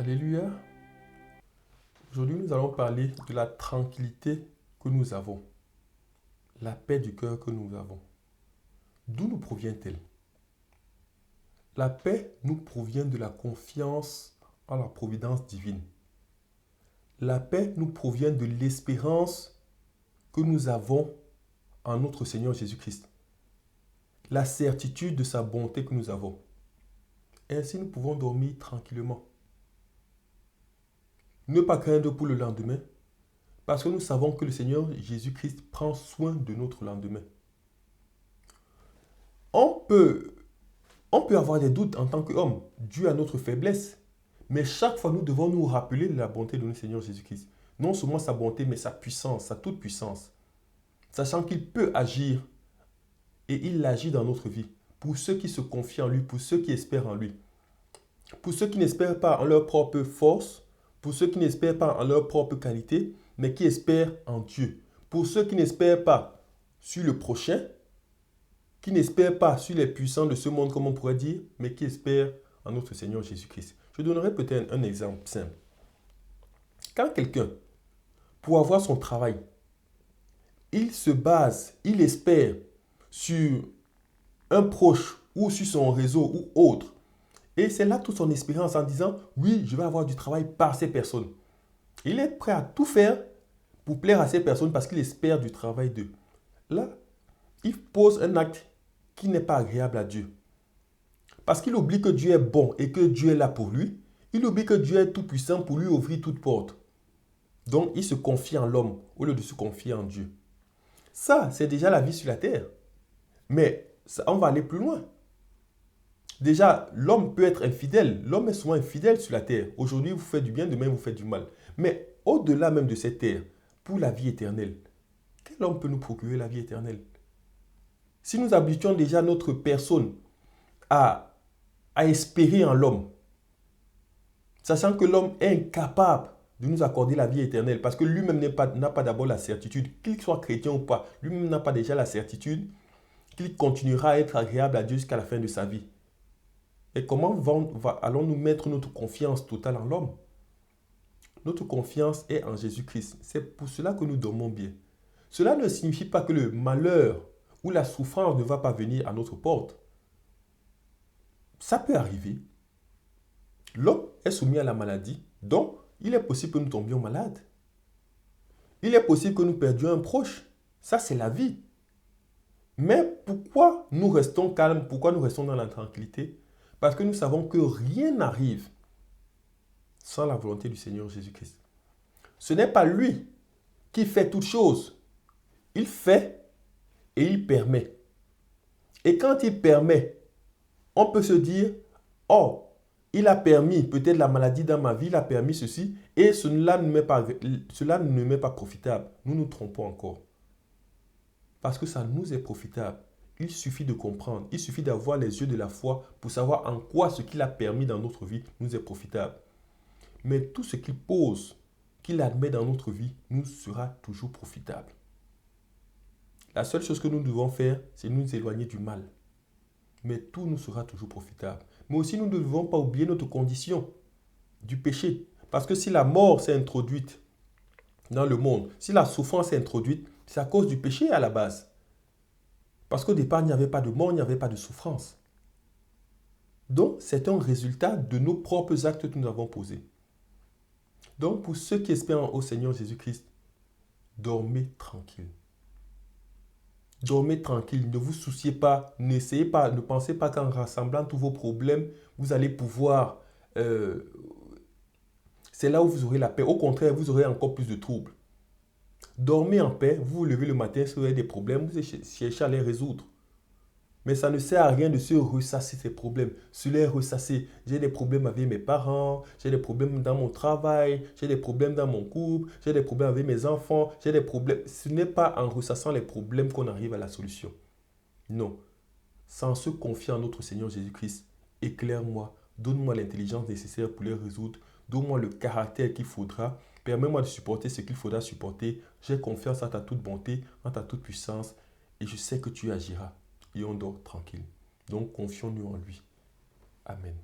Alléluia. Aujourd'hui, nous allons parler de la tranquillité que nous avons, la paix du cœur que nous avons. D'où nous provient-elle? La paix nous provient de la confiance en la providence divine. La paix nous provient de l'espérance que nous avons en notre Seigneur Jésus-Christ. La certitude de sa bonté que nous avons. Ainsi, nous pouvons dormir tranquillement. Ne pas craindre pour le lendemain, parce que nous savons que le Seigneur Jésus-Christ prend soin de notre lendemain. On peut avoir des doutes en tant qu'homme, dû à notre faiblesse, mais chaque fois nous devons nous rappeler de la bonté de notre Seigneur Jésus-Christ. Non seulement sa bonté, mais sa puissance, sa toute puissance. Sachant qu'il peut agir et il agit dans notre vie. Pour ceux qui se confient en lui, pour ceux qui espèrent en lui. Pour ceux qui n'espèrent pas en leur propre force, pour ceux qui n'espèrent pas en leur propre qualité, mais qui espèrent en Dieu. Pour ceux qui n'espèrent pas sur le prochain, qui n'espèrent pas sur les puissants de ce monde, comme on pourrait dire, mais qui espèrent en notre Seigneur Jésus-Christ. Je donnerai peut-être un exemple simple. Quand quelqu'un, pour avoir son travail, il se base, il espère sur un proche ou sur son réseau ou autre, et c'est là toute son espérance en disant, oui, je vais avoir du travail par ces personnes. Il est prêt à tout faire pour plaire à ces personnes parce qu'il espère du travail d'eux. Là, il pose un acte qui n'est pas agréable à Dieu. Parce qu'il oublie que Dieu est bon et que Dieu est là pour lui. Il oublie que Dieu est tout puissant pour lui ouvrir toute porte. Donc, il se confie en l'homme au lieu de se confier en Dieu. Ça, c'est déjà la vie sur la terre. Mais ça, on va aller plus loin. Déjà, l'homme peut être infidèle. L'homme est souvent infidèle sur la terre. Aujourd'hui, vous faites du bien, demain, vous faites du mal. Mais au-delà même de cette terre, pour la vie éternelle, quel homme peut nous procurer la vie éternelle? Si nous habituons déjà notre personne à espérer en l'homme, sachant que l'homme est incapable de nous accorder la vie éternelle, parce que lui-même n'a pas d'abord la certitude, qu'il soit chrétien ou pas, lui-même n'a pas déjà la certitude qu'il continuera à être agréable à Dieu jusqu'à la fin de sa vie. Et comment allons-nous mettre notre confiance totale en l'homme? Notre confiance est en Jésus-Christ. C'est pour cela que nous dormons bien. Cela ne signifie pas que le malheur ou la souffrance ne va pas venir à notre porte. Ça peut arriver. L'homme est soumis à la maladie, donc il est possible que nous tombions malades. Il est possible que nous perdions un proche. Ça, c'est la vie. Mais pourquoi nous restons calmes? Pourquoi nous restons dans la tranquillité? Parce que nous savons que rien n'arrive sans la volonté du Seigneur Jésus-Christ. Ce n'est pas lui qui fait toutes choses. Il fait et il permet. Et quand il permet, on peut se dire, oh, il a permis peut-être la maladie dans ma vie, il a permis ceci, et cela ne m'est pas profitable. Nous nous trompons encore. Parce que ça nous est profitable. Il suffit de comprendre, il suffit d'avoir les yeux de la foi pour savoir en quoi ce qu'il a permis dans notre vie nous est profitable. Mais tout ce qu'il pose, qu'il admet dans notre vie, nous sera toujours profitable. La seule chose que nous devons faire, c'est nous éloigner du mal. Mais tout nous sera toujours profitable. Mais aussi, nous ne devons pas oublier notre condition du péché. Parce que si la mort s'est introduite dans le monde, si la souffrance est introduite, c'est à cause du péché à la base. Parce qu'au départ, il n'y avait pas de mort, il n'y avait pas de souffrance. Donc, c'est un résultat de nos propres actes que nous avons posés. Donc, pour ceux qui espèrent au Seigneur Jésus-Christ, dormez tranquille. Dormez tranquille, ne vous souciez pas, n'essayez pas, ne pensez pas qu'en rassemblant tous vos problèmes, vous allez pouvoir... c'est là où vous aurez la paix. Au contraire, vous aurez encore plus de troubles. Dormez en paix, vous vous levez le matin, si vous avez des problèmes, vous cherchez à les résoudre. Mais ça ne sert à rien de se ressasser ces problèmes. Se les ressasser. J'ai des problèmes avec mes parents, j'ai des problèmes dans mon travail, j'ai des problèmes dans mon couple, j'ai des problèmes avec mes enfants, j'ai des problèmes. Ce n'est pas en ressassant les problèmes qu'on arrive à la solution. Non. Sans se confier en notre Seigneur Jésus-Christ, éclaire-moi, donne-moi l'intelligence nécessaire pour les résoudre, donne-moi le caractère qu'il faudra, permets-moi de supporter ce qu'il faudra supporter. J'ai confiance en ta toute bonté, en ta toute puissance, et je sais que tu agiras. Et on dort tranquille. Donc, confions-nous en lui. Amen.